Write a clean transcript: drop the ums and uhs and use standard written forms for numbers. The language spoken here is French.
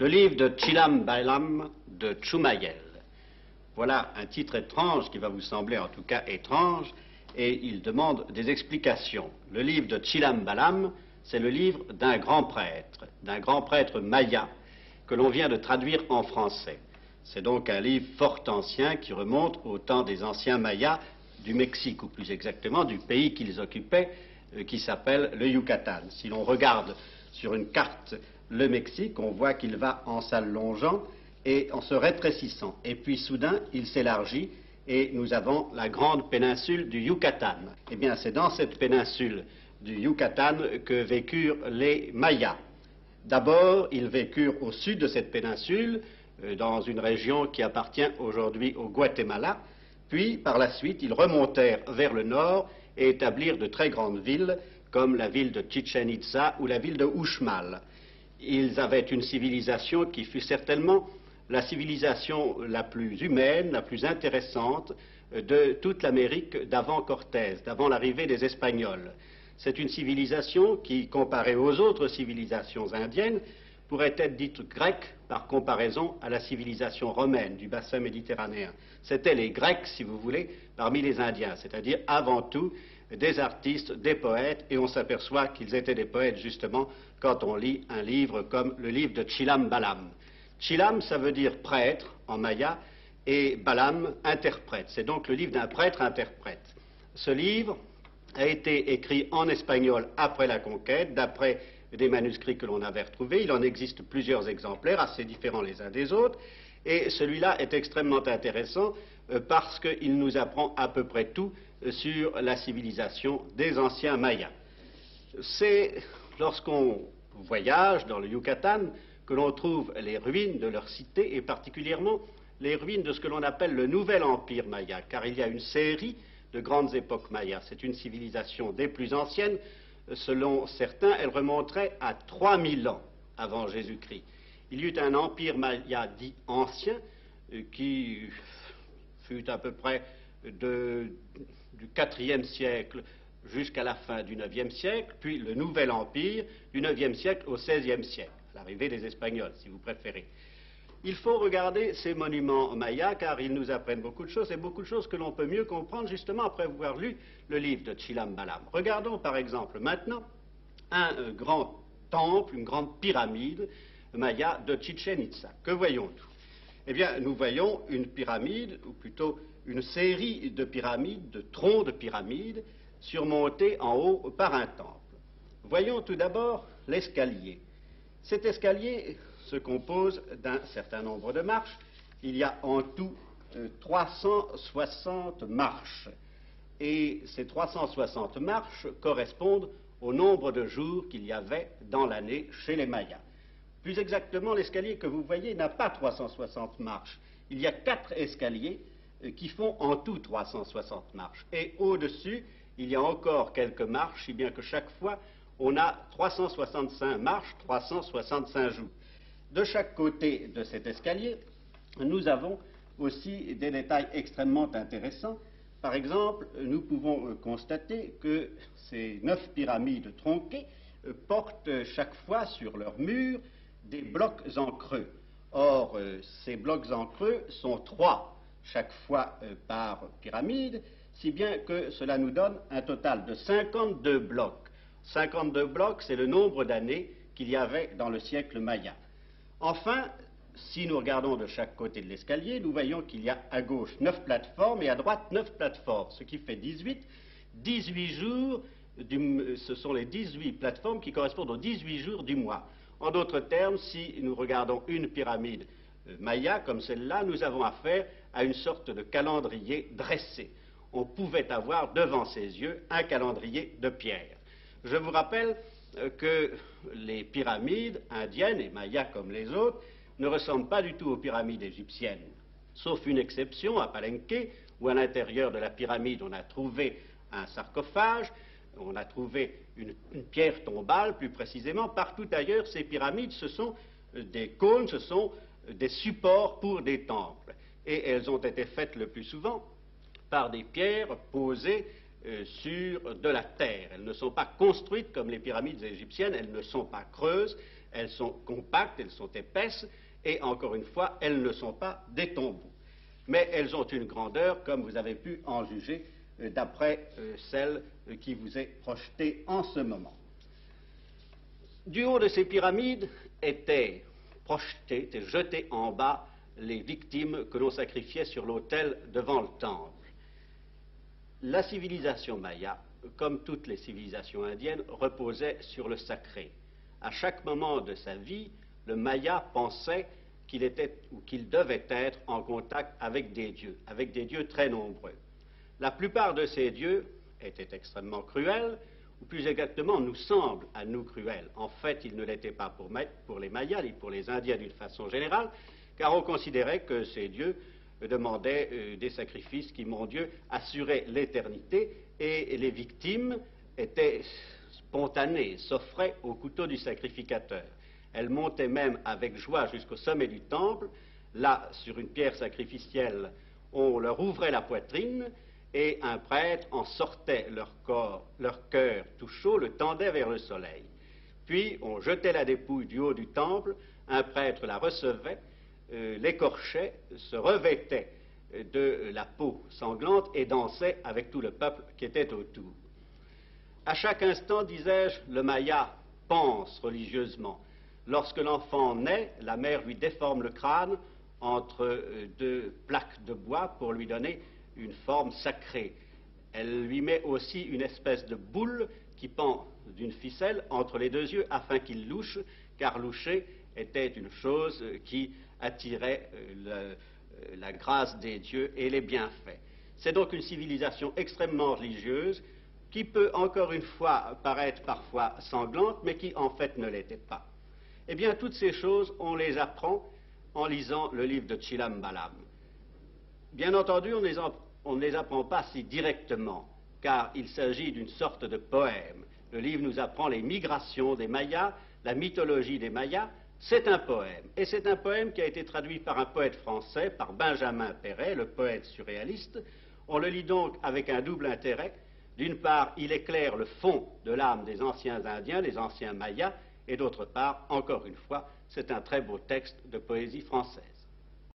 Le livre de Chilam Balam de Chumayel. Voilà un titre étrange qui va vous sembler en tout cas étrange, et il demande des explications. Le livre de Chilam Balam, c'est le livre d'un grand prêtre maya, que l'on vient de traduire en français. C'est donc un livre fort ancien qui remonte au temps des anciens mayas du Mexique, ou plus exactement du pays qu'ils occupaient, qui s'appelle le Yucatan. Si l'on regarde sur une carte le Mexique, on voit qu'il va en s'allongeant et en se rétrécissant. Et puis soudain, il s'élargit et nous avons la grande péninsule du Yucatan. Eh bien, c'est dans cette péninsule du Yucatan que vécurent les Mayas. D'abord, ils vécurent au sud de cette péninsule, dans une région qui appartient aujourd'hui au Guatemala. Puis, par la suite, ils remontèrent vers le nord et établirent de très grandes villes, comme la ville de Chichen Itza ou la ville de Uxmal. Ils avaient une civilisation qui fut certainement la civilisation la plus humaine, la plus intéressante de toute l'Amérique d'avant Cortés, d'avant l'arrivée des Espagnols. C'est une civilisation qui, comparée aux autres civilisations indiennes, pourrait être dite grecque par comparaison à la civilisation romaine du bassin méditerranéen. C'étaient les Grecs, si vous voulez, parmi les Indiens, c'est-à-dire avant tout des artistes, des poètes, et on s'aperçoit qu'ils étaient des poètes justement quand on lit un livre comme le livre de Chilam Balam. Chilam, ça veut dire prêtre en maya, et Balam, interprète. C'est donc le livre d'un prêtre-interprète. Ce livre a été écrit en espagnol après la conquête, d'après des manuscrits que l'on avait retrouvés. Il en existe plusieurs exemplaires, assez différents les uns des autres, et celui-là est extrêmement intéressant parce qu'il nous apprend à peu près tout sur la civilisation des anciens Mayas. C'est lorsqu'on voyage dans le Yucatan que l'on trouve les ruines de leur cité, et particulièrement les ruines de ce que l'on appelle le Nouvel Empire Maya, car il y a une série de grandes époques mayas. C'est une civilisation des plus anciennes. Selon certains, elle remonterait à 3000 ans avant Jésus-Christ. Il y eut un empire maya dit ancien qui fut à peu près du IVe siècle jusqu'à la fin du IXe siècle, puis le nouvel empire du IXe siècle au XVIe siècle, l'arrivée des Espagnols, si vous préférez. Il faut regarder ces monuments mayas car ils nous apprennent beaucoup de choses, et beaucoup de choses que l'on peut mieux comprendre justement après avoir lu le livre de Chilam Balam. Regardons par exemple maintenant un grand temple, une grande pyramide maya de Chichen Itza. Que voyons-nous? Eh bien, nous voyons une pyramide, ou plutôt une série de pyramides, de troncs de pyramides, surmontés en haut par un temple. Voyons tout d'abord l'escalier. Cet escalier se compose d'un certain nombre de marches. Il y a en tout 360 marches. Et ces 360 marches correspondent au nombre de jours qu'il y avait dans l'année chez les Mayas. Plus exactement, l'escalier que vous voyez n'a pas 360 marches. Il y a 4 escaliers qui font en tout 360 marches. Et au-dessus, il y a encore quelques marches, si bien que chaque fois, on a 365 marches, 365 jours. De chaque côté de cet escalier, nous avons aussi des détails extrêmement intéressants. Par exemple, nous pouvons constater que ces 9 pyramides tronquées portent chaque fois sur leur mur des blocs en creux. Or, ces blocs en creux sont 3 chaque fois par pyramide, si bien que cela nous donne un total de 52 blocs. 52 blocs, c'est le nombre d'années qu'il y avait dans le siècle maya. Enfin, si nous regardons de chaque côté de l'escalier, nous voyons qu'il y a à gauche 9 plateformes et à droite 9 plateformes, ce qui fait 18. 18 jours, ce sont les 18 plateformes qui correspondent aux 18 jours du mois. En d'autres termes, si nous regardons une pyramide maya comme celle-là, nous avons affaire à une sorte de calendrier dressé. On pouvait avoir devant ses yeux un calendrier de pierre. Je vous rappelle que les pyramides indiennes et mayas comme les autres ne ressemblent pas du tout aux pyramides égyptiennes, sauf une exception à Palenque, où à l'intérieur de la pyramide on a trouvé un sarcophage, on a trouvé une pierre tombale plus précisément. Partout ailleurs, ces pyramides, ce sont des cônes, ce sont des supports pour des temples, et elles ont été faites le plus souvent par des pierres posées sur de la terre. Elles ne sont pas construites comme les pyramides égyptiennes, elles ne sont pas creuses, Elles sont compactes, elles sont épaisses, et encore une fois, elles ne sont pas des tombeaux. Mais elles ont une grandeur, comme vous avez pu en juger, d'après celle qui vous est projetée en ce moment. Du haut de ces pyramides étaient projetées, étaient jetées en bas les victimes que l'on sacrifiait sur l'autel devant le temple. La civilisation maya, comme toutes les civilisations indiennes, reposait sur le sacré. À chaque moment de sa vie, le maya pensait qu'il était ou qu'il devait être en contact avec des dieux très nombreux. La plupart de ces dieux étaient extrêmement cruels, ou plus exactement nous semblent à nous cruels. En fait, ils ne l'étaient pas pour les Mayas et pour les Indiens d'une façon générale, car on considérait que ces dieux demandaient des sacrifices qui, mon Dieu, assuraient l'éternité, et les victimes étaient spontanées, s'offraient au couteau du sacrificateur. Elles montaient même avec joie jusqu'au sommet du temple. Là, sur une pierre sacrificielle, on leur ouvrait la poitrine, et un prêtre en sortait leur cœur tout chaud, le tendait vers le soleil. Puis on jetait la dépouille du haut du temple, un prêtre la recevait, l'écorchait, se revêtait de la peau sanglante et dansait avec tout le peuple qui était autour. À chaque instant, disais-je, le Maya pense religieusement. Lorsque l'enfant naît, la mère lui déforme le crâne entre deux plaques de bois pour lui donner une forme sacrée. Elle lui met aussi une espèce de boule qui pend d'une ficelle entre les deux yeux afin qu'il louche, car loucher était une chose qui attirait la grâce des dieux et les bienfaits. C'est donc une civilisation extrêmement religieuse qui peut encore une fois paraître parfois sanglante, mais qui en fait ne l'était pas. Eh bien, toutes ces choses, on les apprend en lisant le livre de Chilam Balam. Bien entendu, on ne les apprend pas si directement, car il s'agit d'une sorte de poème. Le livre nous apprend les migrations des Mayas, la mythologie des Mayas. C'est un poème, et c'est un poème qui a été traduit par un poète français, par Benjamin Péret, le poète surréaliste. On le lit donc avec un double intérêt. D'une part, il éclaire le fond de l'âme des anciens Indiens, des anciens Mayas, et d'autre part, encore une fois, c'est un très beau texte de poésie française.